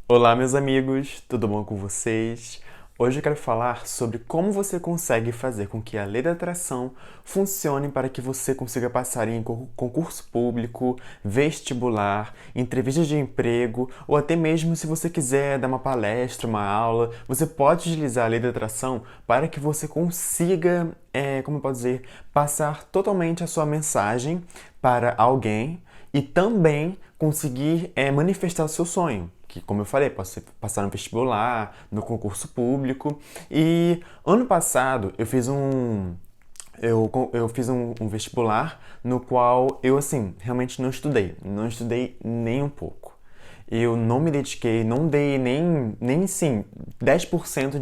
Olá, meus amigos, tudo bom com vocês? Hoje eu quero falar sobre como você consegue fazer com que a lei da atração funcione para que você consiga passar em concurso público, vestibular, entrevista de emprego ou até mesmo se você quiser dar uma palestra, uma aula, você pode utilizar a lei da atração para que você consiga, como eu posso dizer, passar totalmente a sua mensagem para alguém e também conseguir manifestar o seu sonho. Que, como eu falei, posso passar no vestibular, no concurso público. E ano passado eu fiz um vestibular no qual eu, assim, realmente não estudei. Não estudei nem um pouco. Eu não me dediquei, não dei nem sim, 10%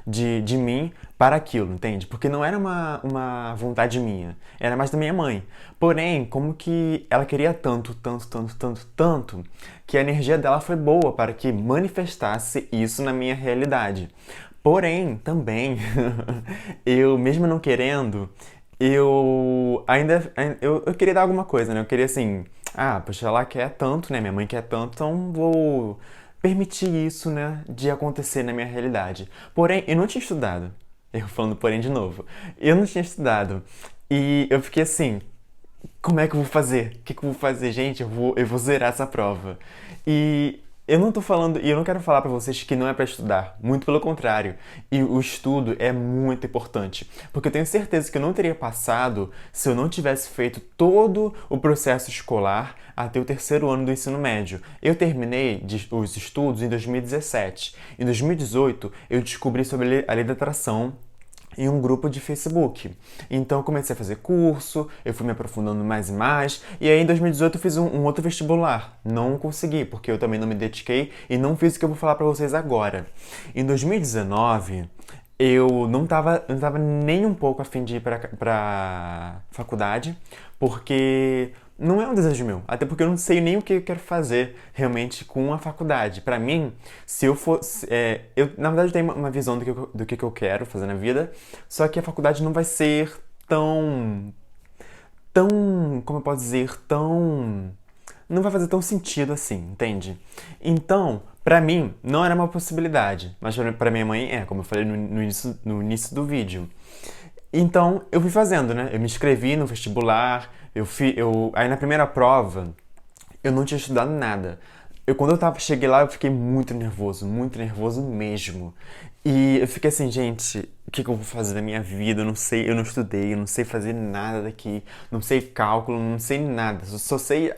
de mim para aquilo, entende? Porque não era uma vontade minha, era mais da minha mãe. Porém, como que ela queria tanto, que a energia dela foi boa para que manifestasse isso na minha realidade. Porém, também, eu mesmo não querendo, eu queria dar alguma coisa, né? Eu queria assim, poxa, ela quer tanto, né? Minha mãe quer tanto, então vou permitir isso, né, de acontecer na minha realidade. Porém, eu não tinha estudado. Eu falando porém de novo. Eu não tinha estudado. E eu fiquei assim, como é que eu vou fazer? O que eu vou fazer, gente? Eu vou zerar essa prova. E eu não tô falando, e eu não quero falar pra vocês que não é pra estudar, muito pelo contrário. E o estudo é muito importante, porque eu tenho certeza que eu não teria passado se eu não tivesse feito todo o processo escolar até o terceiro ano do ensino médio. Eu terminei os estudos em 2017. Em 2018, eu descobri sobre a lei da atração em um grupo de Facebook. Então eu comecei a fazer curso, eu fui me aprofundando mais e mais, e aí em 2018 eu fiz um outro vestibular. Não consegui, porque eu também não me dediquei e não fiz o que eu vou falar pra vocês agora. Em 2019, eu não tava nem um pouco a fim de ir pra faculdade, porque não é um desejo meu. Até porque eu não sei nem o que eu quero fazer realmente com a faculdade. Pra mim, se eu fosse. Na verdade, eu tenho uma visão do que eu quero fazer na vida, só que a faculdade não vai ser tão, como eu posso dizer, não vai fazer tão sentido assim, entende? Então, pra mim, não era uma possibilidade, mas pra minha mãe é, como eu falei no início do vídeo. Então, eu fui fazendo, né? Eu me inscrevi no vestibular, aí na primeira prova, eu não tinha estudado nada. Cheguei lá, eu fiquei muito nervoso mesmo. E eu fiquei assim, gente, o que eu vou fazer da minha vida? Eu não sei, eu não estudei, eu não sei fazer nada daqui, não sei cálculo, não sei nada. Só sei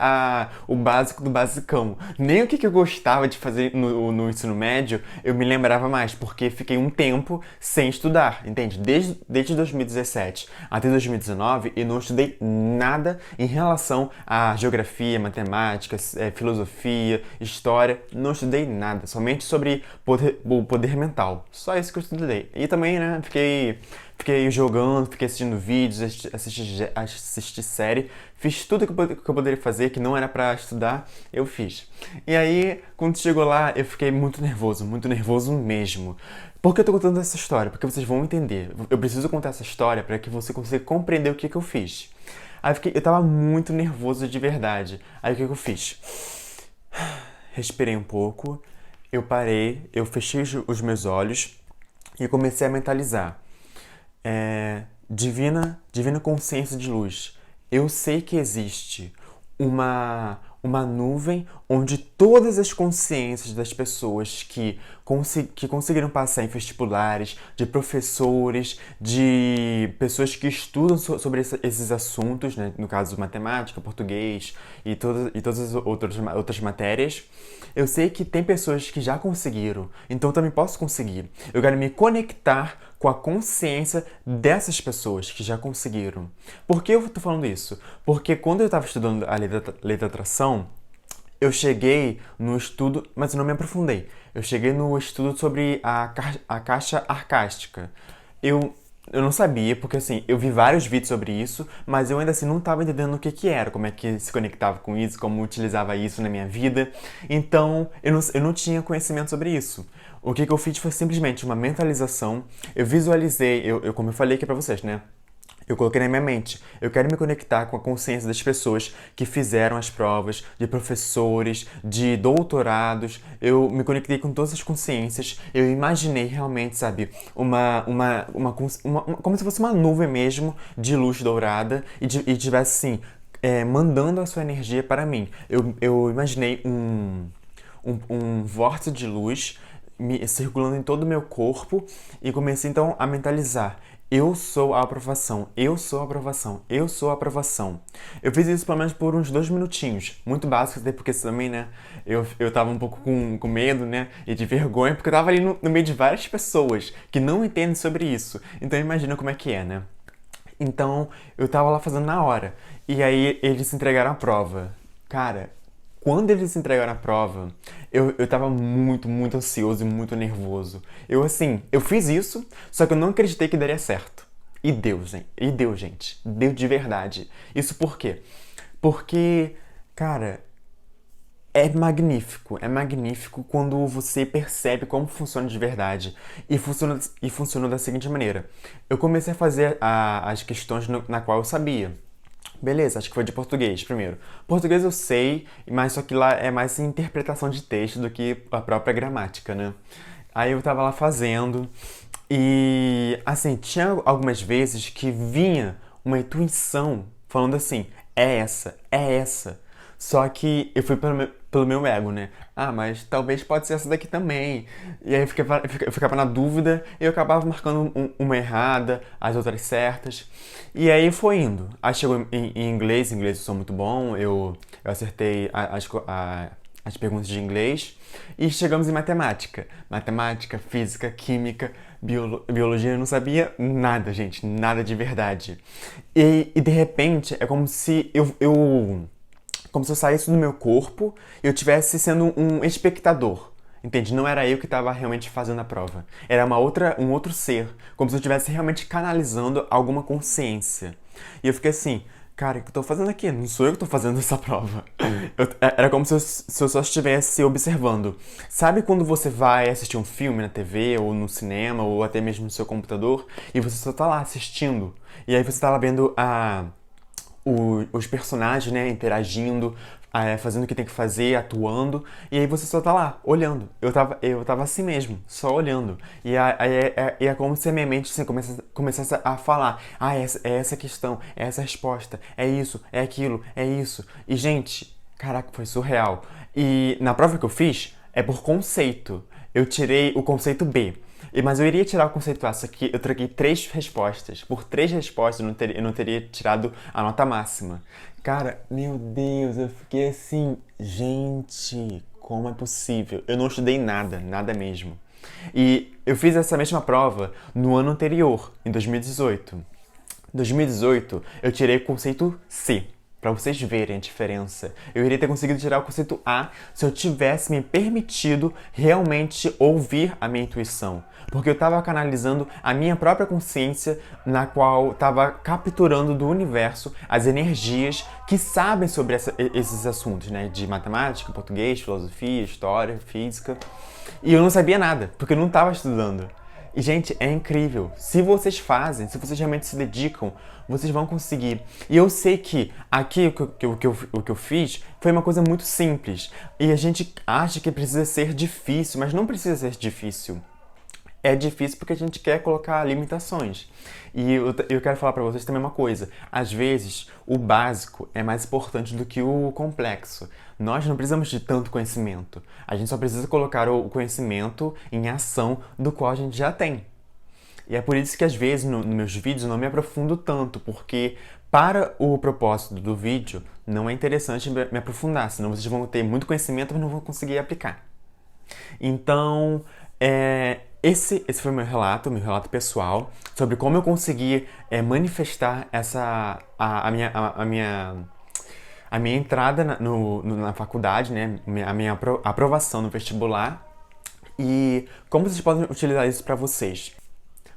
o básico do basicão. Nem o que eu gostava de fazer no ensino médio, eu me lembrava mais, porque fiquei um tempo sem estudar, entende? Desde 2017 até 2019, eu não estudei nada em relação a geografia, matemática, filosofia, história. Não estudei nada, somente sobre o poder mental. Só isso que eu estudei. E também, né, fiquei jogando, fiquei assistindo vídeos, assisti série, fiz tudo que eu poderia fazer, que não era pra estudar, eu fiz. E aí, quando chegou lá, eu fiquei muito nervoso mesmo. Por que eu tô contando essa história? Porque vocês vão entender. Eu preciso contar essa história para que você consiga compreender o que eu fiz. Aí eu tava muito nervoso de verdade. Aí o que eu fiz? Respirei um pouco, eu parei, eu fechei os meus olhos e comecei a mentalizar. Divina consciência de luz. Eu sei que existe uma nuvem onde todas as consciências das pessoas que conseguiram passar em vestibulares, de professores, de pessoas que estudam sobre esses assuntos, né? No caso matemática, português e todas as outras matérias, eu sei que tem pessoas que já conseguiram, então eu também posso conseguir. Eu quero me conectar com a consciência dessas pessoas que já conseguiram. Por que eu tô falando isso? Porque quando eu estava estudando a lei da atração, eu cheguei no estudo, mas eu não me aprofundei. Eu cheguei no estudo sobre a caixa arcástica. Eu não sabia, porque assim, eu vi vários vídeos sobre isso, mas eu ainda assim não estava entendendo o que era, como é que se conectava com isso, como utilizava isso na minha vida. Então, eu não tinha conhecimento sobre isso. O que eu fiz foi simplesmente uma mentalização. Eu visualizei, como eu falei aqui pra vocês, né? Eu coloquei na minha mente, eu quero me conectar com a consciência das pessoas que fizeram as provas, de professores, de doutorados. Eu me conectei com todas as consciências. Eu imaginei realmente, sabe, como se fosse uma nuvem mesmo de luz dourada e tivesse assim, mandando a sua energia para mim. Eu imaginei um vórtice de luz circulando em todo o meu corpo e comecei então a mentalizar. Eu sou a aprovação, eu sou a aprovação, eu sou a aprovação. Eu fiz isso pelo menos por uns 2 minutinhos, muito básico, até porque também, né, eu tava um pouco com medo, né, e de vergonha, porque eu tava ali no meio de várias pessoas que não entendem sobre isso. Então imagina como é que é, né? Então eu tava lá fazendo na hora, e aí eles entregaram a prova. Cara, quando eles entregaram a prova, eu tava muito ansioso e muito nervoso. Eu fiz isso, só que eu não acreditei que daria certo. E deu, gente. E deu, gente. Deu de verdade. Isso por quê? Porque, cara, é magnífico quando você percebe como funciona de verdade. E funciona da seguinte maneira. Eu comecei a fazer as questões na qual eu sabia. Beleza, acho que foi de português primeiro. Português eu sei, mas só que lá é mais interpretação de texto do que a própria gramática, né? Aí eu tava lá fazendo e, assim, tinha algumas vezes que vinha uma intuição falando assim, é essa, é essa. Só que eu fui pelo meu ego, né? Ah, mas talvez pode ser essa daqui também. E aí eu ficava na dúvida e eu acabava marcando uma errada, as outras certas. E aí foi indo. Aí chegou em inglês eu sou muito bom, eu acertei as perguntas de inglês. E chegamos em matemática. Matemática, física, química, biologia, eu não sabia nada, gente, nada de verdade. E de repente é como se eu saísse do meu corpo e eu estivesse sendo um espectador. Entende? Não era eu que estava realmente fazendo a prova. Era um outro ser. Como se eu estivesse realmente canalizando alguma consciência. E eu fiquei assim, cara, o que eu tô fazendo aqui? Não sou eu que tô fazendo essa prova. Era como se eu só estivesse observando. Sabe quando você vai assistir um filme na TV, ou no cinema, ou até mesmo no seu computador, e você só tá lá assistindo? E aí você tá lá vendo os personagens, né, interagindo, fazendo o que tem que fazer, atuando, e aí você só tá lá, olhando. Eu tava assim mesmo, só olhando. E é como se a minha mente assim, começasse a falar, é essa questão, é essa resposta, é isso, é aquilo, é isso. E, gente, caraca, foi surreal. E na prova que eu fiz, é por conceito. Eu tirei o conceito B. Mas eu iria tirar o conceito A, só que eu troquei 3 respostas. Por 3 respostas eu não teria tirado a nota máxima. Cara, meu Deus, eu fiquei assim, gente, como é possível? Eu não estudei nada, nada mesmo. E eu fiz essa mesma prova no ano anterior, em 2018. Em 2018, eu tirei o conceito C. Pra vocês verem a diferença. Eu iria ter conseguido tirar o conceito A se eu tivesse me permitido realmente ouvir a minha intuição. Porque eu estava canalizando a minha própria consciência, na qual estava capturando do universo as energias que sabem sobre esses assuntos, né? De matemática, português, filosofia, história, física. E eu não sabia nada, porque eu não estava estudando. E, gente, é incrível. Se vocês fazem, se vocês realmente se dedicam, vocês vão conseguir. E eu sei que aqui o que eu fiz foi uma coisa muito simples. E a gente acha que precisa ser difícil, mas não precisa ser difícil. É difícil porque a gente quer colocar limitações. E eu quero falar pra vocês também uma coisa. Às vezes, o básico é mais importante do que o complexo. Nós não precisamos de tanto conhecimento. A gente só precisa colocar o conhecimento em ação do qual a gente já tem. E é por isso que às vezes nos meus vídeos eu não me aprofundo tanto, porque para o propósito do vídeo não é interessante me aprofundar, senão vocês vão ter muito conhecimento, mas não vão conseguir aplicar. Então, esse foi meu relato pessoal, sobre como eu consegui manifestar a minha entrada na faculdade, né? A minha aprovação no vestibular, e como vocês podem utilizar isso para vocês.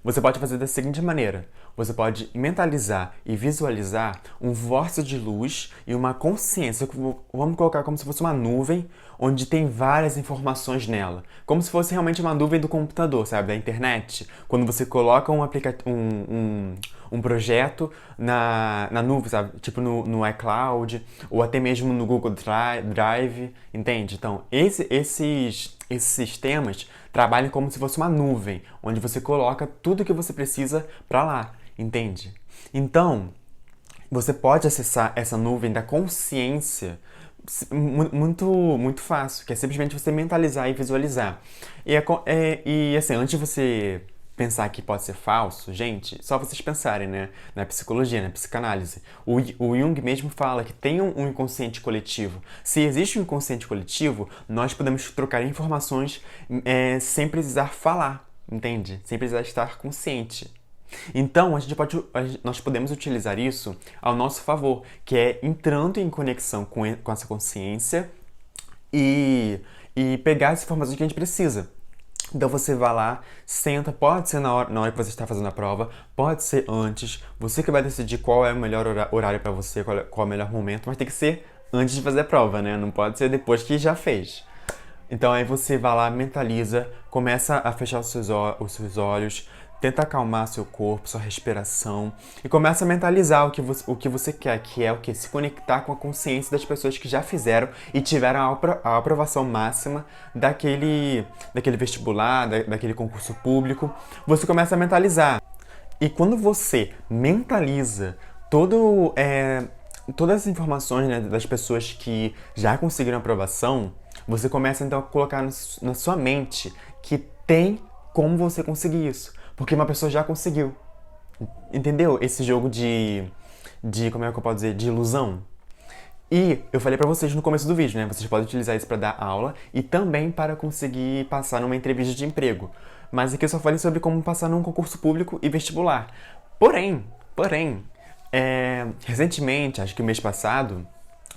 Você pode fazer da seguinte maneira: você pode mentalizar e visualizar um vórtice de luz e uma consciência, vamos colocar como se fosse uma nuvem, onde tem várias informações nela. Como se fosse realmente uma nuvem do computador, sabe? Da internet. Quando você coloca um projeto na nuvem, sabe? Tipo no iCloud, ou até mesmo no Google Drive, entende? Então, esses sistemas trabalham como se fosse uma nuvem, onde você coloca tudo que você precisa para lá, entende? Então, você pode acessar essa nuvem da consciência muito fácil, que é simplesmente você mentalizar e visualizar. E assim, antes de você pensar que pode ser falso, gente, só vocês pensarem, né? Na psicologia, na psicanálise. O Jung mesmo fala que tem um inconsciente coletivo. Se existe um inconsciente coletivo, nós podemos trocar informações sem precisar falar, entende? Sem precisar estar consciente. Então, nós podemos utilizar isso ao nosso favor, que é entrando em conexão com essa consciência e pegar as informações que a gente precisa. Então você vai lá, senta, pode ser na hora que você está fazendo a prova, pode ser antes, você que vai decidir qual é o melhor horário para você, qual é o melhor momento, mas tem que ser antes de fazer a prova, né? Não pode ser depois que já fez. Então aí você vai lá, mentaliza, começa a fechar os seus olhos, tenta acalmar seu corpo, sua respiração e começa a mentalizar o que você quer, que é o que? Se conectar com a consciência das pessoas que já fizeram e tiveram a aprovação máxima daquele vestibular, daquele concurso público. Você começa a mentalizar. E quando você mentaliza todas as informações, né, das pessoas que já conseguiram aprovação, você começa então a colocar na sua mente que tem como você conseguir isso. Porque uma pessoa já conseguiu. Entendeu? Esse jogo como é que eu posso dizer? De ilusão. E eu falei pra vocês no começo do vídeo, né? Vocês podem utilizar isso pra dar aula e também para conseguir passar numa entrevista de emprego. Mas aqui eu só falei sobre como passar num concurso público e vestibular. Porém, recentemente, acho que o mês passado,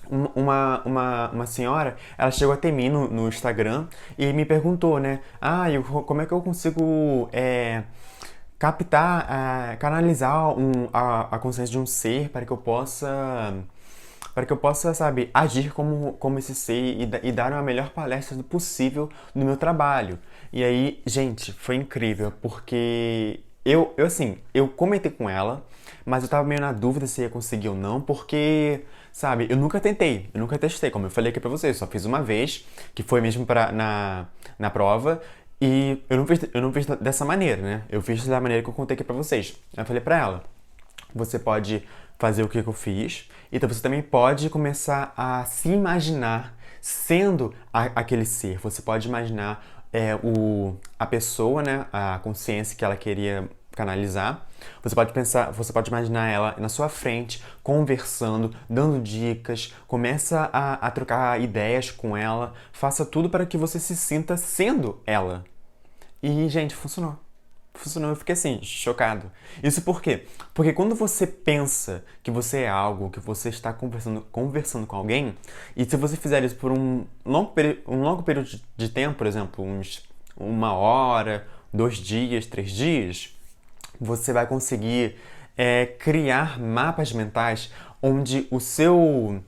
uma senhora, ela chegou até mim no Instagram e me perguntou, né? Como é que eu consigo captar, canalizar a consciência de um ser para que eu possa, sabe, agir como esse ser e dar a melhor palestra possível no meu trabalho. E aí, gente, foi incrível, porque eu comentei com ela, mas eu tava meio na dúvida se ia conseguir ou não, porque, sabe, eu nunca testei, como eu falei aqui pra vocês, só fiz uma vez, que foi mesmo na prova, e eu não fiz dessa maneira, né? Eu fiz da maneira que eu contei aqui pra vocês. Aí eu falei pra ela: você pode fazer o que eu fiz, então você também pode começar a se imaginar sendo aquele ser. Você pode imaginar a pessoa, né, a consciência que ela queria canalizar. Você pode imaginar ela na sua frente, conversando, dando dicas, começa a trocar ideias com ela, faça tudo para que você se sinta sendo ela. E, gente, funcionou. Funcionou, eu fiquei assim, chocado. Isso por quê? Porque quando você pensa que você é algo, que você está conversando com alguém, e se você fizer isso por um longo período de tempo, por exemplo, uma hora, 2 dias, 3 dias, você vai conseguir criar mapas mentais onde o seu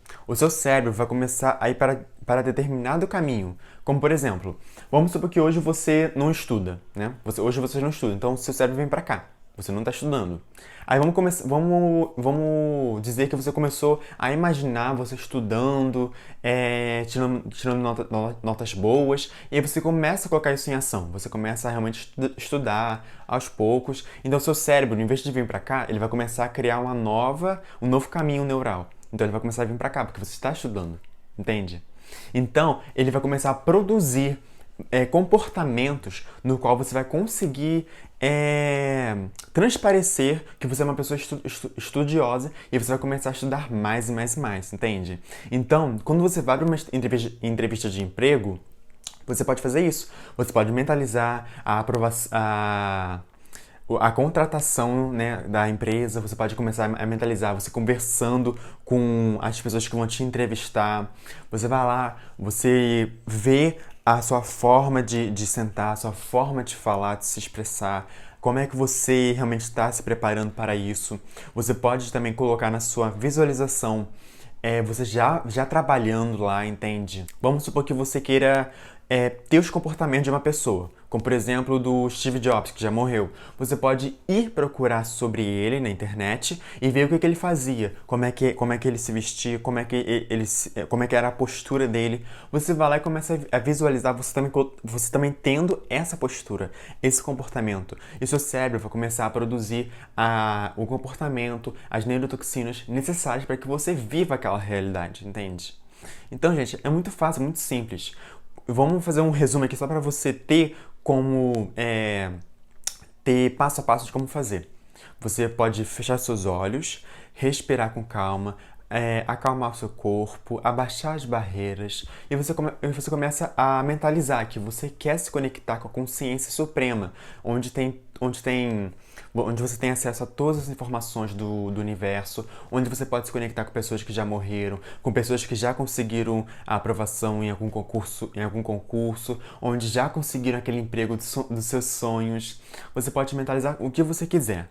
cérebro vai começar a ir para determinado caminho. Como, por exemplo, vamos supor que hoje você não estuda, né? Hoje você não estuda, então o seu cérebro vem para cá. Você não está estudando. Aí vamos dizer que você começou a imaginar você estudando, tirando notas boas, e aí você começa a colocar isso em ação. Você começa a realmente estudar aos poucos. Então, seu cérebro, em vez de vir para cá, ele vai começar a criar um novo caminho neural. Então, ele vai começar a vir para cá, porque você está estudando. Entende? Então, ele vai começar a produzir comportamentos no qual você vai conseguir transparecer que você é uma pessoa estudiosa e você vai começar a estudar mais e mais e mais, entende? Então, quando você vai para uma entrevista de emprego, você pode fazer isso. Você pode mentalizar a contratação, né, da empresa. Você pode começar a mentalizar, você conversando com as pessoas que vão te entrevistar. Você vai lá, você vê a sua forma de sentar, a sua forma de falar, de se expressar, Como é que você realmente está se preparando para isso? Você pode também colocar na sua visualização, você já trabalhando lá, entende? Vamos supor que você queira ter os comportamentos de uma pessoa, como por exemplo do Steve Jobs, que já morreu. Você pode ir procurar sobre ele na internet e ver o que ele fazia, como é que ele se vestia, como é que era a postura dele. Você vai lá e começa a visualizar você também tendo essa postura, esse comportamento. E seu cérebro vai começar a produzir o comportamento, as neurotoxinas necessárias para que você viva aquela realidade, entende? Então, gente, é muito fácil, muito simples. Vamos fazer um resumo aqui só para você ter passo a passo de como fazer. Você pode fechar seus olhos, respirar com calma, acalmar o seu corpo, abaixar as barreiras e você começa a mentalizar que você quer se conectar com a consciência suprema, onde você tem acesso a todas as informações do universo, onde você pode se conectar com pessoas que já morreram, com pessoas que já conseguiram a aprovação em algum concurso, onde já conseguiram aquele emprego dos seus sonhos. Você pode mentalizar o que você quiser.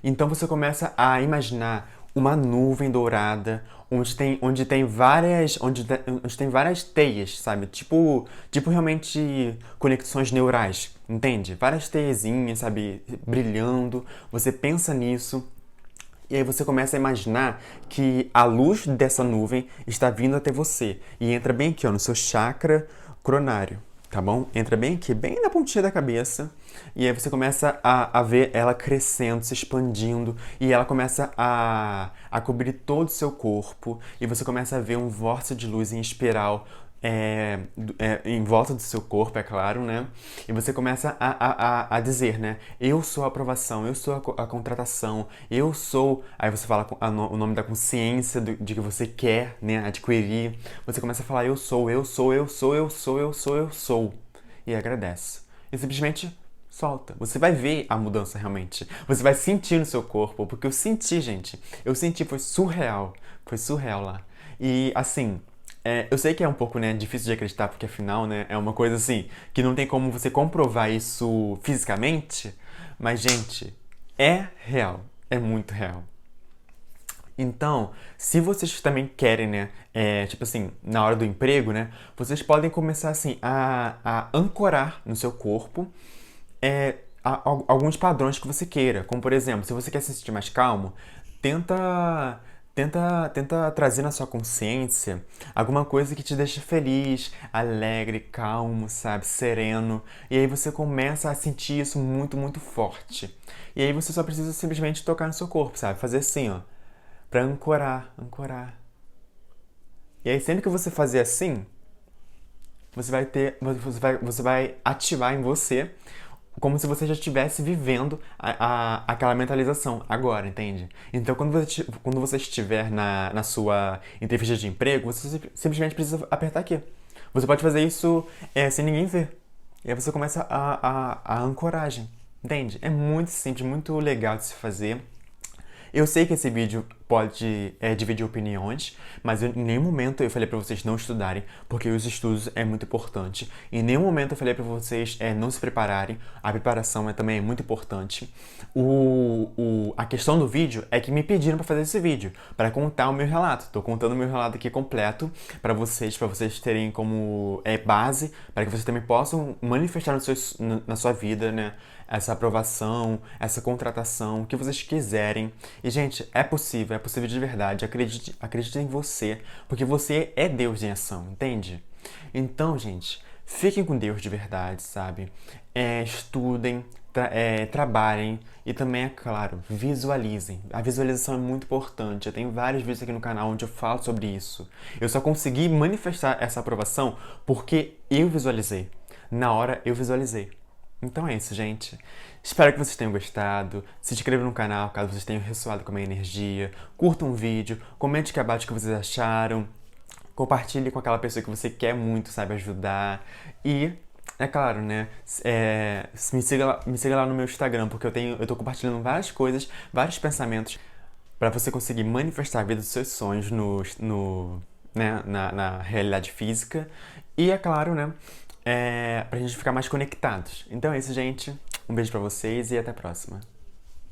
Então você começa a imaginar uma nuvem dourada onde tem várias teias, sabe? Tipo realmente conexões neurais, entende? Várias teiazinhas, sabe? Brilhando. Você pensa nisso e aí você começa a imaginar que a luz dessa nuvem está vindo até você e entra bem aqui, ó, no seu chakra coronário, tá bom? Entra bem aqui, bem na pontinha da cabeça. E aí você começa a ver ela crescendo, se expandindo, e ela começa a cobrir todo o seu corpo, e você começa a ver um vórtice de luz em espiral em volta do seu corpo, é claro, né? E você começa a dizer, né? Eu sou a aprovação, eu sou a contratação, eu sou... Aí você fala o nome da consciência de que você quer, né, adquirir. Você começa a falar eu sou, eu sou, eu sou, eu sou, eu sou, eu sou. E agradece. E simplesmente solta. Você vai ver a mudança realmente. Você vai sentir no seu corpo, porque eu senti, gente. Eu senti, foi surreal. Foi surreal lá. E, assim, eu sei que é um pouco, né, difícil de acreditar, porque afinal, né, é uma coisa assim, que não tem como você comprovar isso fisicamente, mas, gente, é real. É muito real. Então, se vocês também querem, né, tipo assim, na hora do emprego, né, vocês podem começar, assim, a ancorar no seu corpo alguns padrões que você queira. Como, por exemplo, se você quer se sentir mais calmo, tenta, tenta trazer na sua consciência alguma coisa que te deixe feliz, alegre, calmo, sabe, sereno. E aí você começa a sentir isso muito, muito forte. E aí você só precisa simplesmente tocar no seu corpo, sabe? Fazer assim, ó, pra ancorar, ancorar. E aí sempre que você fazer assim, você vai ativar em você como se você já estivesse vivendo aquela mentalização agora, entende? Então, quando você estiver na sua entrevista de emprego, você simplesmente precisa apertar aqui. Você pode fazer isso sem ninguém ver. E aí você começa a ancoragem, entende? É muito simples, muito legal de se fazer. Eu sei que esse vídeo pode dividir opiniões, mas em nenhum momento eu falei pra vocês não estudarem, porque os estudos é muito importante. Em nenhum momento eu falei pra vocês não se prepararem, a preparação também é muito importante. A questão do vídeo é que me pediram pra fazer esse vídeo, pra contar o meu relato. Tô contando o meu relato aqui completo pra vocês terem como base, para que vocês também possam manifestar na sua vida, né? Essa aprovação, essa contratação, o que vocês quiserem. E, gente, é possível de verdade. Acredite em você, porque você é Deus em ação, entende? Então, gente, fiquem com Deus de verdade, sabe? Estudem, trabalhem e também, é claro, visualizem. A visualização é muito importante. Eu tenho vários vídeos aqui no canal onde eu falo sobre isso. Eu só consegui manifestar essa aprovação porque eu visualizei. Na hora, eu visualizei. Então é isso, gente. Espero que vocês tenham gostado. Se inscrevam no canal caso vocês tenham ressoado com a minha energia. Curtam o vídeo, comente aqui abaixo o que vocês acharam. Compartilhe com aquela pessoa que você quer muito, sabe, ajudar. E, é claro, né, me siga lá no meu Instagram, porque eu tô compartilhando várias coisas, vários pensamentos para você conseguir manifestar a vida dos seus sonhos né, na realidade física. E, é claro, né, pra gente ficar mais conectados. Então é isso, gente. Um beijo pra vocês e até a próxima.